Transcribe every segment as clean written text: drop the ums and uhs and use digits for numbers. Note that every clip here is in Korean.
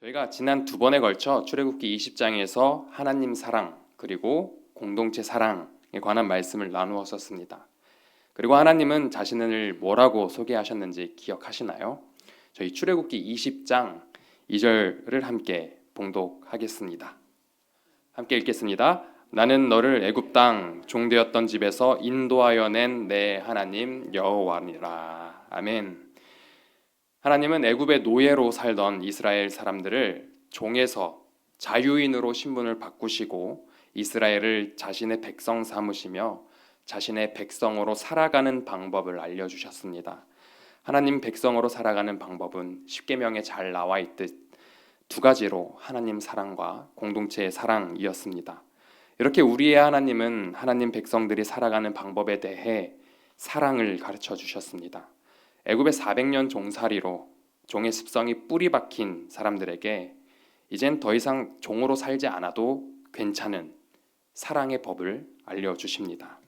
저희가 지난 두 번에 걸쳐 출애굽기 20장에서 하나님 사랑 그리고 공동체 사랑에 관한 말씀을 나누었었습니다. 그리고 하나님은 자신을 뭐라고 소개하셨는지 기억하시나요? 저희 출애굽기 20장 2절을 함께 봉독하겠습니다. 함께 읽겠습니다. 나는 너를 애굽 땅 종되었던 집에서 인도하여 낸 내 하나님 여호와니라. 아멘. 하나님은 애굽의 노예로 살던 이스라엘 사람들을 종에서 자유인으로 신분을 바꾸시고 이스라엘을 자신의 백성 삼으시며 자신의 백성으로 살아가는 방법을 알려주셨습니다. 하나님 백성으로 살아가는 방법은 십계명에 잘 나와 있듯 두 가지로 하나님 사랑과 공동체의 사랑이었습니다. 이렇게 우리의 하나님은 하나님 백성들이 살아가는 방법에 대해 사랑을 가르쳐 주셨습니다. 애굽의 400년 종살이로 종의 습성이 뿌리 박힌 사람들에게 이젠 더 이상 종으로 살지 않아도 괜찮은 사랑의 법을 알려주십니다.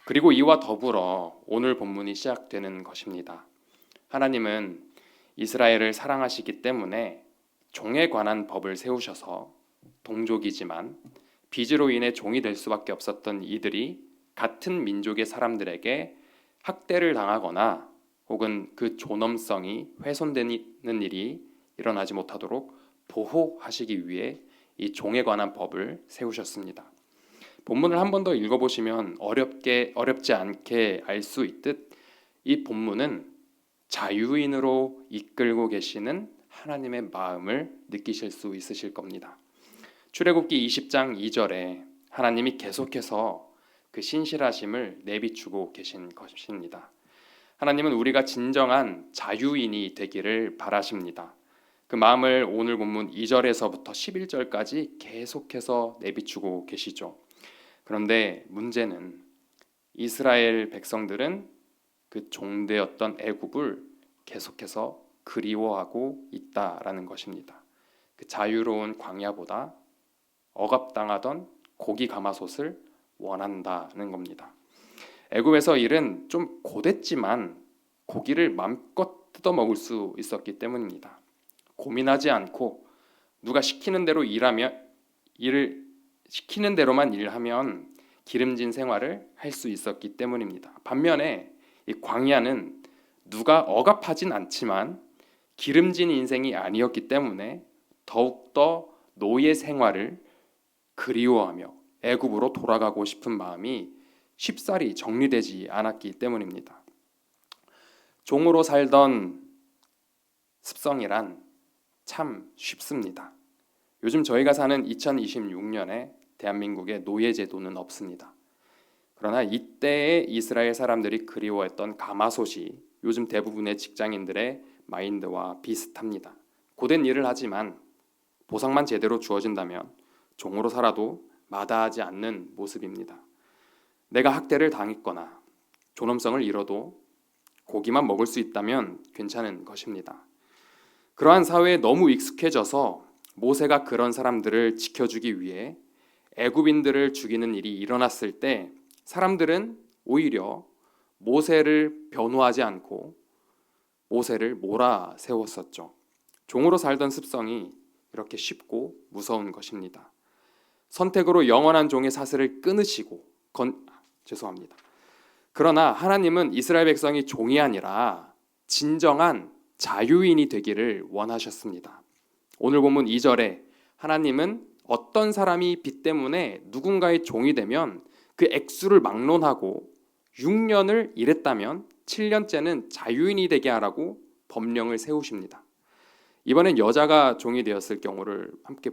그리고 이와 더불어 오늘 본문이 시작되는 것입니다. 하나님은 이스라엘을 사랑하시기 때문에 종에 관한 법을 세우셔서 동족이지만 빚으로 인해 종이 될 수밖에 없었던 이들이 같은 민족의 사람들에게 학대를 당하거나 혹은 그 존엄성이 훼손되는 일이 일어나지 못하도록 보호하시기 위해 이 종에 관한 법을 세우셨습니다. 본문을 한 번 더 읽어보시면 어렵지 않게 알 수 있듯 이 본문은 자유인으로 이끌고 계시는 하나님의 마음을 느끼실 수 있으실 겁니다. 출애굽기 20장 2절에 하나님이 계속해서 그 신실하심을 내비추고 계신 것입니다. 하나님은 우리가 진정한 자유인이 되기를 바라십니다. 그 마음을 오늘 본문 2절에서부터 11절까지 계속해서 내비추고 계시죠. 그런데 문제는 이스라엘 백성들은 그 종되었던 애굽을 계속해서 그리워하고 있다라는 것입니다. 그 자유로운 광야보다 억압당하던 고기 가마솥을 원한다는 겁니다. 애굽에서 일은 좀 고됐지만 고기를 마음껏 뜯어 먹을 수 있었기 때문입니다. 고민하지 않고 누가 시키는 대로 시키는 대로만 일하면 기름진 생활을 할 수 있었기 때문입니다. 반면에 이 광야는 누가 억압하진 않지만 기름진 인생이 아니었기 때문에 더욱더 노예 생활을 그리워하며 애굽으로 돌아가고 싶은 마음이 쉽사리 정리되지 않았기 때문입니다. 종으로 살던 습성이란 참 쉽습니다. 요즘 저희가 사는 2026년에 대한민국에 노예제도는 없습니다. 그러나 이때의 이스라엘 사람들이 그리워했던 가마솥이 요즘 대부분의 직장인들의 마인드와 비슷합니다. 고된 일을 하지만 보상만 제대로 주어진다면 종으로 살아도 마다하지 않는 모습입니다. 내가 학대를 당했거나 존엄성을 잃어도 고기만 먹을 수 있다면 괜찮은 것입니다. 그러한 사회에 너무 익숙해져서 모세가 그런 사람들을 지켜주기 위해 애굽인들을 죽이는 일이 일어났을 때 사람들은 오히려 모세를 변호하지 않고 모세를 몰아세웠었죠. 종으로 살던 습성이 이렇게 쉽고 무서운 것입니다. 선택으로 영원한 종의 사슬을 끊으시고 그러나 하나님은 이스라엘 백성이 종이 아니라 진정한 자유인이 되기를 원하셨습니다. 오늘 본문 2절에 하나님은 어떤 사람이 빚 때문에 누군가의 종이 되면 그 액수를 막론하고 6년을 일했다면 7년째는 자유인이 되게 하라고 법령을 세우십니다. 이번엔 여자가 종이 되었을 경우를 함께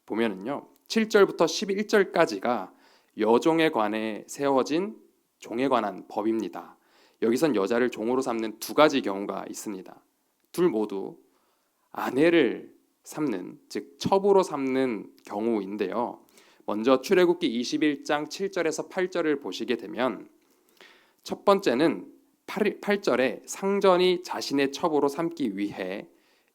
보면은요 7절부터 11절까지가 여종에 관해 세워진 종에 관한 법입니다. 여기선 여자를 종으로 삼는 두 가지 경우가 있습니다. 둘 모두 아내를 삼는, 즉 첩으로 삼는 경우인데요. 먼저 출애굽기 21장 7절에서 8절을 보시게 되면 첫 번째는 8절에 상전이 자신의 첩으로 삼기 위해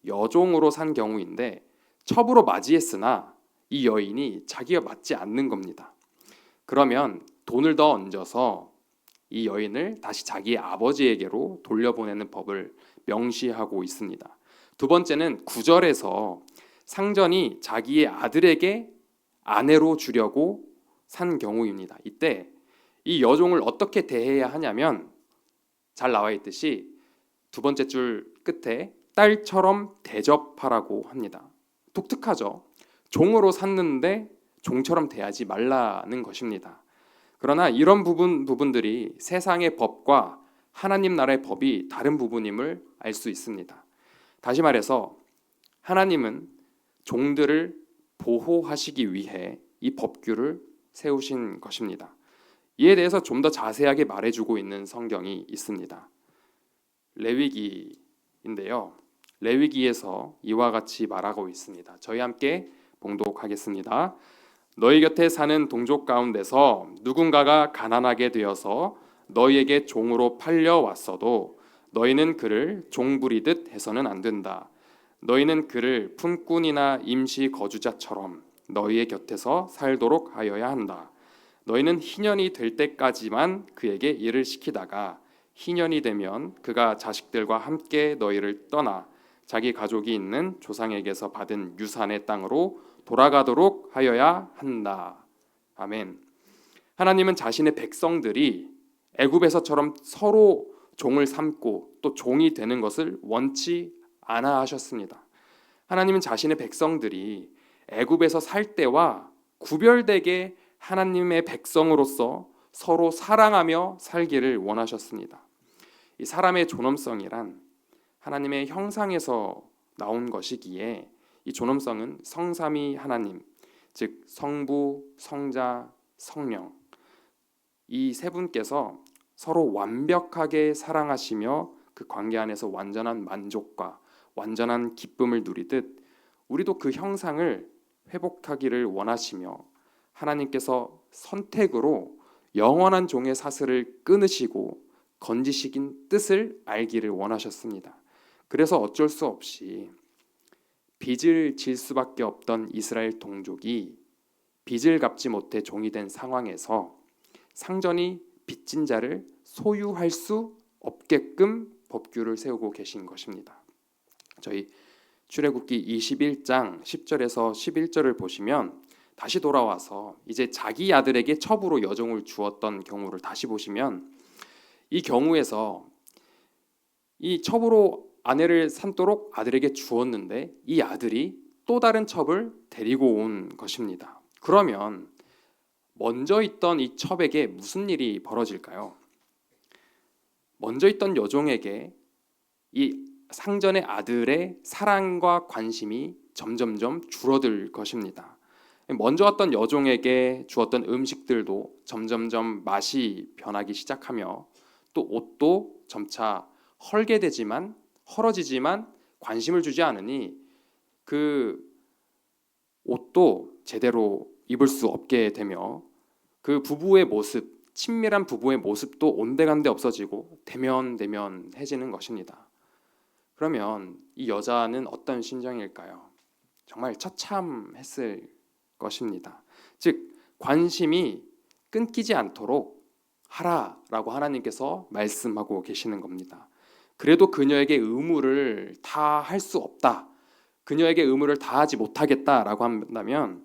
여종으로 산 경우인데 첩으로 맞이했으나 이 여인이 자기가 맞지 않는 겁니다. 그러면 돈을 더 얹어서 이 여인을 다시 자기의 아버지에게로 돌려보내는 법을 명시하고 있습니다. 두 번째는 9절에서 상전이 자기의 아들에게 아내로 주려고 산 경우입니다. 이때 이 여종을 어떻게 대해야 하냐면 잘 나와 있듯이 두 번째 줄 끝에 딸처럼 대접하라고 합니다. 독특하죠. 종으로 샀는데 종처럼 대하지 말라는 것입니다. 그러나 이런 부분들이 세상의 법과 하나님 나라의 법이 다른 부분임을 알 수 있습니다. 다시 말해서 하나님은 종들을 보호하시기 위해 이 법규를 세우신 것입니다. 이에 대해서 좀 더 자세하게 말해주고 있는 성경이 있습니다. 레위기인데요. 레위기에서 이와 같이 말하고 있습니다. 저희 함께 봉독하겠습니다. 너희 곁에 사는 동족 가운데서 누군가가 가난하게 되어서 너희에게 종으로 팔려왔어도 너희는 그를 종 부리듯 해서는 안 된다. 너희는 그를 품꾼이나 임시 거주자처럼 너희의 곁에서 살도록 하여야 한다. 너희는 희년이 될 때까지만 그에게 일을 시키다가 희년이 되면 그가 자식들과 함께 너희를 떠나 자기 가족이 있는 조상에게서 받은 유산의 땅으로 돌아가도록 하여야 한다. 아멘. 하나님은 자신의 백성들이 애굽에서처럼 서로 종을 삼고 또 종이 되는 것을 원치 않아 하셨습니다. 하나님은 자신의 백성들이 애굽에서 살 때와 구별되게 하나님의 백성으로서 서로 사랑하며 살기를 원하셨습니다. 이 사람의 존엄성이란 하나님의 형상에서 나온 것이기에 이 존엄성은 성삼위 하나님, 즉 성부, 성자, 성령 이 세 분께서 서로 완벽하게 사랑하시며 그 관계 안에서 완전한 만족과 완전한 기쁨을 누리듯 우리도 그 형상을 회복하기를 원하시며 하나님께서 선택으로 영원한 종의 사슬을 끊으시고 건지시긴 뜻을 알기를 원하셨습니다. 그래서 어쩔 수 없이 빚을 질 수밖에 없던 이스라엘 동족이 빚을 갚지 못해 종이 된 상황에서 상전이 빚진 자를 소유할 수 없게끔 법규를 세우고 계신 것입니다. 저희 출애굽기 21장 10절에서 11절을 보시면 다시 돌아와서 이제 자기 아들에게 첩으로 여종을 주었던 경우를 다시 보시면 이 경우에서 이 첩으로 아내를 삼도록 아들에게 주었는데 이 아들이 또 다른 첩을 데리고 온 것입니다. 그러면 먼저 있던 이 첩에게 무슨 일이 벌어질까요? 먼저 있던 여종에게 이 상전의 아들의 사랑과 관심이 점점점 줄어들 것입니다. 먼저 왔던 여종에게 주었던 음식들도 점점점 맛이 변하기 시작하며 또 옷도 점차 헐어지지만 관심을 주지 않으니 그 옷도 제대로 입을 수 없게 되며 그 부부의 모습, 친밀한 부부의 모습도 온데간데 없어지고 대면대면해지는 것입니다. 그러면 이 여자는 어떤 심정일까요? 정말 처참했을 것입니다. 즉 관심이 끊기지 않도록 하라라고 하나님께서 말씀하고 계시는 겁니다. 그래도 그녀에게 의무를 다 할 수 없다. 그녀에게 의무를 다하지 못하겠다라고 한다면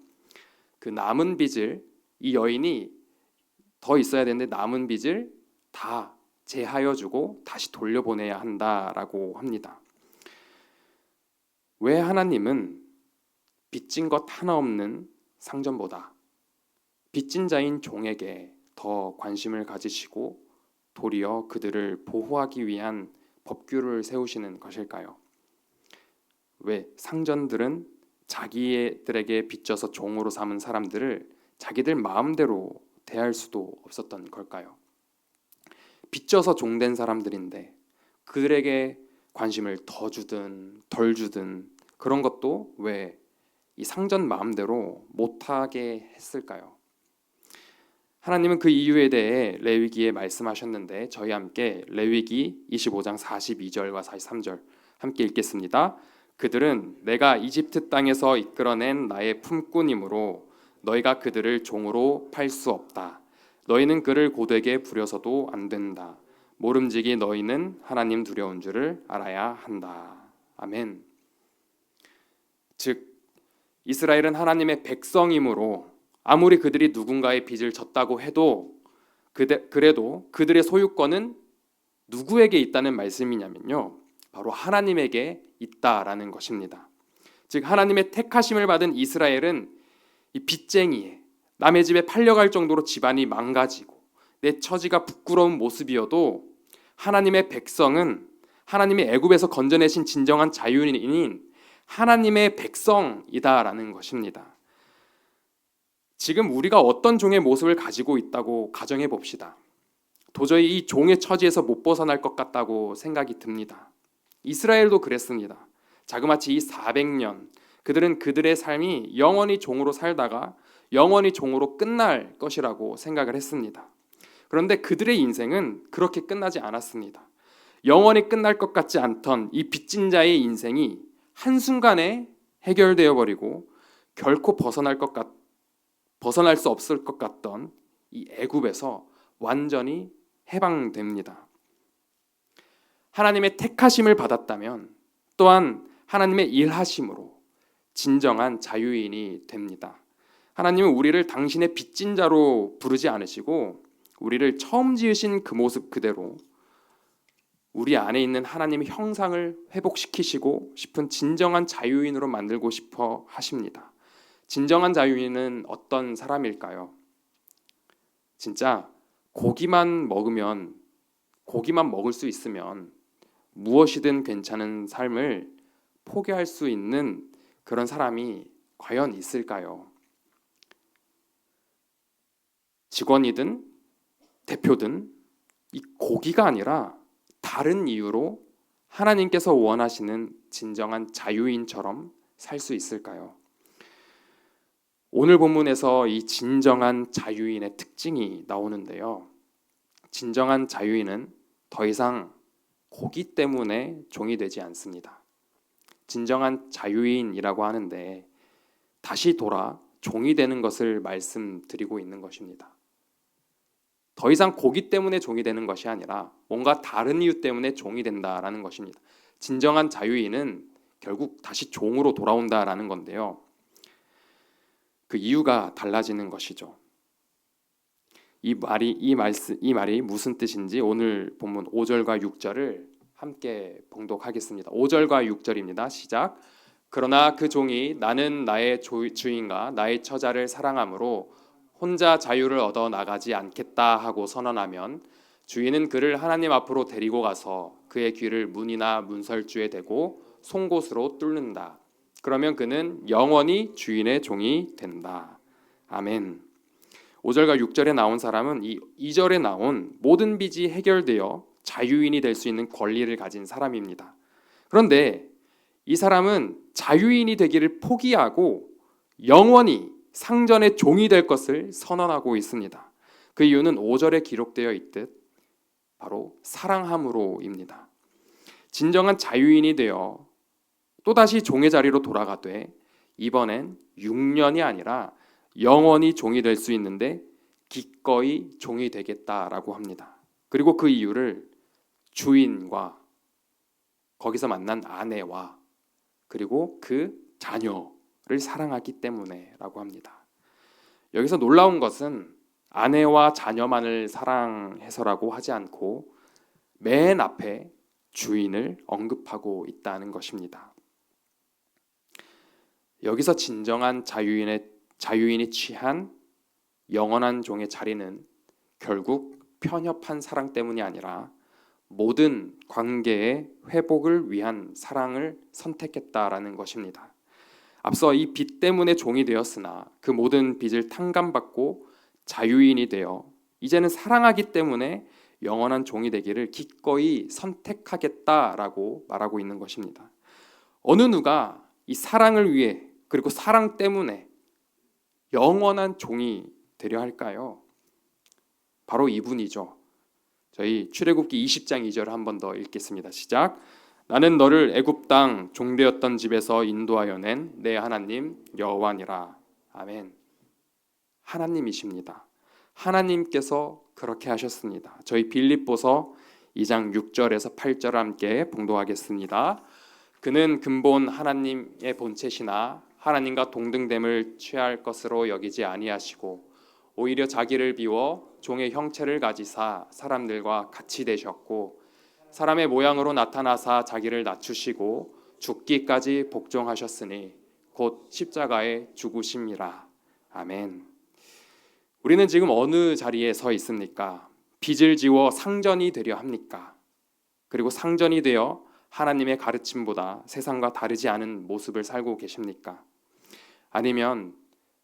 그 남은 빚을 이 여인이 더 있어야 되는데 남은 빚을 다 제하여 주고 다시 돌려보내야 한다라고 합니다. 왜 하나님은 빚진 것 하나 없는 상전보다 빚진 자인 종에게 더 관심을 가지시고 도리어 그들을 보호하기 위한 법규를 세우시는 것일까요? 왜 상전들은 자기들에게 빚져서 종으로 삼은 사람들을 자기들 마음대로 대할 수도 없었던 걸까요? 빚져서 종된 사람들인데 그들에게 관심을 더 주든 덜 주든 그런 것도 왜 이 상전 마음대로 못하게 했을까요? 하나님은 그 이유에 대해 레위기에 말씀하셨는데 저희 함께 레위기 25장 42절과 43절 함께 읽겠습니다. 그들은 내가 이집트 땅에서 이끌어낸 나의 품꾼이므로 너희가 그들을 종으로 팔 수 없다. 너희는 그를 고되게 부려서도 안 된다. 모름지기 너희는 하나님 두려운 줄을 알아야 한다. 아멘. 즉 이스라엘은 하나님의 백성이므로 아무리 그들이 누군가의 빚을 졌다고 해도 그래도 그들의 소유권은 누구에게 있다는 말씀이냐면요, 바로 하나님에게 있다라는 것입니다. 즉 하나님의 택하심을 받은 이스라엘은 이 빚쟁이에 남의 집에 팔려갈 정도로 집안이 망가지고 내 처지가 부끄러운 모습이어도 하나님의 백성은 하나님의 애굽에서 건져내신 진정한 자유인인 하나님의 백성이다라는 것입니다. 지금 우리가 어떤 종의 모습을 가지고 있다고 가정해 봅시다. 도저히 이 종의 처지에서 못 벗어날 것 같다고 생각이 듭니다. 이스라엘도 그랬습니다. 자그마치 이 400년 그들은 그들의 삶이 영원히 종으로 살다가 영원히 종으로 끝날 것이라고 생각을 했습니다. 그런데 그들의 인생은 그렇게 끝나지 않았습니다. 영원히 끝날 것 같지 않던 이 빚진 자의 인생이 한순간에 해결되어 버리고 결코 벗어날 수 없을 것 같던 이 애굽에서 완전히 해방됩니다. 하나님의 택하심을 받았다면 또한 하나님의 일하심으로 진정한 자유인이 됩니다. 하나님은 우리를 당신의 빚진 자로 부르지 않으시고 우리를 처음 지으신 그 모습 그대로 우리 안에 있는 하나님의 형상을 회복시키시고 싶은 진정한 자유인으로 만들고 싶어 하십니다. 진정한 자유인은 어떤 사람일까요? 진짜 고기만 먹을 수 있으면 무엇이든 괜찮은 삶을 포기할 수 있는 그런 사람이 과연 있을까요? 직원이든 대표든 이 고기가 아니라 다른 이유로 하나님께서 원하시는 진정한 자유인처럼 살 수 있을까요? 오늘 본문에서 이 진정한 자유인의 특징이 나오는데요. 진정한 자유인은 더 이상 고기 때문에 종이 되지 않습니다. 진정한 자유인이라고 하는데 다시 돌아 종이 되는 것을 말씀드리고 있는 것입니다. 더 이상 고기 때문에 종이 되는 것이 아니라 뭔가 다른 이유 때문에 종이 된다라는 것입니다. 진정한 자유인은 결국 다시 종으로 돌아온다라는 건데요. 그 이유가 달라지는 것이죠. 이 말이 무슨 뜻인지 오늘 본문 5절과 6절을 함께 봉독하겠습니다. 5절과 6절입니다. 시작. 그러나 그 종이 나는 나의 주인과 나의 처자를 사랑함으로 혼자 자유를 얻어 나가지 않겠다 하고 선언하면 주인은 그를 하나님 앞으로 데리고 가서 그의 귀를 문이나 문설주에 대고 송곳으로 뚫는다. 그러면 그는 영원히 주인의 종이 된다. 아멘. 5절과 6절에 나온 사람은 이 2절에 나온 모든 빚이 해결되어 자유인이 될 수 있는 권리를 가진 사람입니다. 그런데 이 사람은 자유인이 되기를 포기하고 영원히 상전의 종이 될 것을 선언하고 있습니다. 그 이유는 5절에 기록되어 있듯 바로 사랑함으로입니다. 진정한 자유인이 되어 또다시 종의 자리로 돌아가되 이번엔 6년이 아니라 영원히 종이 될 수 있는데 기꺼이 종이 되겠다라고 합니다. 그리고 그 이유를 주인과 거기서 만난 아내와 그리고 그 자녀를 사랑하기 때문에라고 합니다. 여기서 놀라운 것은 아내와 자녀만을 사랑해서라고 하지 않고 맨 앞에 주인을 언급하고 있다는 것입니다. 여기서 진정한 자유인이 취한 영원한 종의 자리는 결국 편협한 사랑 때문이 아니라 모든 관계의 회복을 위한 사랑을 선택했다라는 것입니다. 앞서 이 빚 때문에 종이 되었으나 그 모든 빚을 탕감받고 자유인이 되어 이제는 사랑하기 때문에 영원한 종이 되기를 기꺼이 선택하겠다라고 말하고 있는 것입니다. 어느 누가 이 사랑을 위해 그리고 사랑 때문에 영원한 종이 되려 할까요? 바로 이분이죠. 저희 출애굽기 20장 2절을 한 번 더 읽겠습니다. 시작. 나는 너를 애굽 땅 종되었던 집에서 인도하여 낸 내 하나님 여호와니라. 아멘. 하나님이십니다. 하나님께서 그렇게 하셨습니다. 저희 빌립보서 2장 6절에서 8절 함께 봉독하겠습니다. 그는 근본 하나님의 본체시나 하나님과 동등됨을 취할 것으로 여기지 아니하시고 오히려 자기를 비워 종의 형체를 가지사 사람들과 같이 되셨고 사람의 모양으로 나타나사 자기를 낮추시고 죽기까지 복종하셨으니 곧 십자가에 죽으심이라. 아멘. 우리는 지금 어느 자리에 서 있습니까? 빚을 지워 상전이 되려 합니까? 그리고 상전이 되어 하나님의 가르침보다 세상과 다르지 않은 모습을 살고 계십니까? 아니면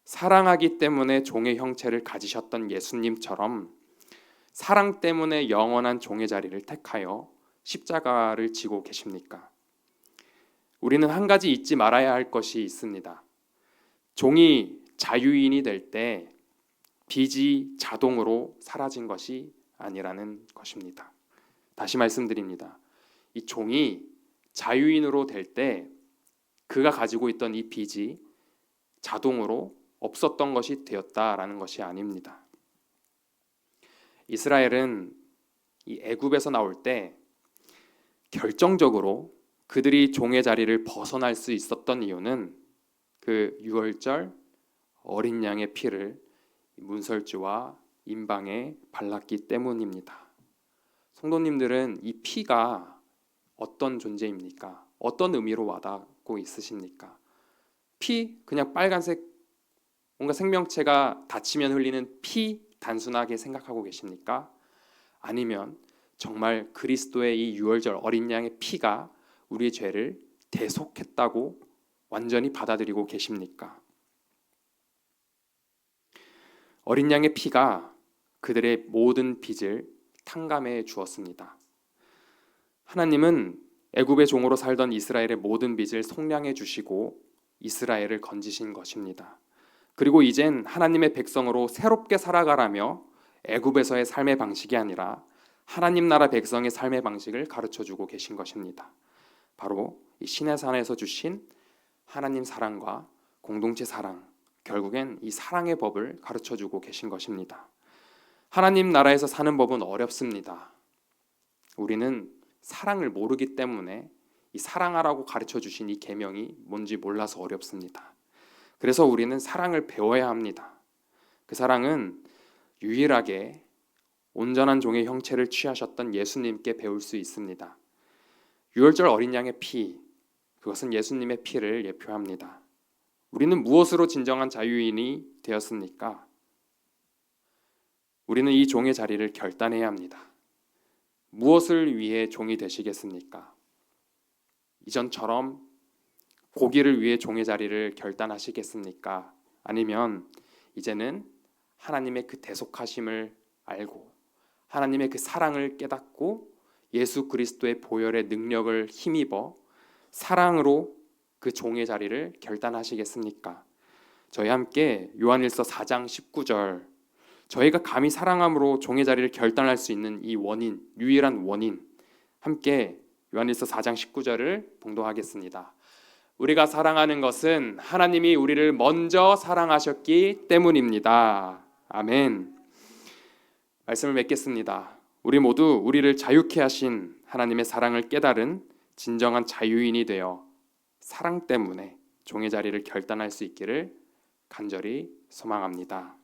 사랑하기 때문에 종의 형체를 가지셨던 예수님처럼 사랑 때문에 영원한 종의 자리를 택하여 십자가를 지고 계십니까? 우리는 한 가지 잊지 말아야 할 것이 있습니다. 종이 자유인이 될 때 빚이 자동으로 사라진 것이 아니라는 것입니다. 다시 말씀드립니다. 이 종이 자유인으로 될 때 그가 가지고 있던 이 빚이 자동으로 없었던 것이 되었다라는 것이 아닙니다. 이스라엘은 이 애굽에서 나올 때 결정적으로 그들이 종의 자리를 벗어날 수 있었던 이유는 그 유월절 어린 양의 피를 문설주와 임방에 발랐기 때문입니다. 성도님들은 이 피가 어떤 존재입니까? 어떤 의미로 와닿고 있으십니까? 피, 그냥 빨간색 뭔가 생명체가 다치면 흘리는 피 단순하게 생각하고 계십니까? 아니면 정말 그리스도의 이 유월절 어린 양의 피가 우리의 죄를 대속했다고 완전히 받아들이고 계십니까? 어린 양의 피가 그들의 모든 빚을 탕감해 주었습니다. 하나님은 애굽의 종으로 살던 이스라엘의 모든 빚을 속량해 주시고 이스라엘을 건지신 것입니다. 그리고 이젠 하나님의 백성으로 새롭게 살아가라며 애굽에서의 삶의 방식이 아니라 하나님 나라 백성의 삶의 방식을 가르쳐주고 계신 것입니다. 바로 이 시내산에서 주신 하나님 사랑과 공동체 사랑, 결국엔 이 사랑의 법을 가르쳐주고 계신 것입니다. 하나님 나라에서 사는 법은 어렵습니다. 우리는 사랑을 모르기 때문에 이 사랑하라고 가르쳐주신 이 계명이 뭔지 몰라서 어렵습니다. 그래서 우리는 사랑을 배워야 합니다. 그 사랑은 유일하게 온전한 종의 형체를 취하셨던 예수님께 배울 수 있습니다. 유월절 어린 양의 피, 그것은 예수님의 피를 예표합니다. 우리는 무엇으로 진정한 자유인이 되었습니까? 우리는 이 종의 자리를 결단해야 합니다. 무엇을 위해 종이 되시겠습니까? 이전처럼 고기를 위해 종의 자리를 결단하시겠습니까? 아니면 이제는 하나님의 그 대속하심을 알고 하나님의 그 사랑을 깨닫고 예수 그리스도의 보혈의 능력을 힘입어 사랑으로 그 종의 자리를 결단하시겠습니까? 저희 함께 요한일서 4장 19절, 저희가 감히 사랑함으로 종의 자리를 결단할 수 있는 이 원인, 유일한 원인, 함께 요한일서 4장 19절을 봉독하겠습니다. 우리가 사랑하는 것은 하나님이 우리를 먼저 사랑하셨기 때문입니다. 아멘. 말씀을 맺겠습니다. 우리 모두 우리를 자유케 하신 하나님의 사랑을 깨달은 진정한 자유인이 되어 사랑 때문에 종의 자리를 결단할 수 있기를 간절히 소망합니다.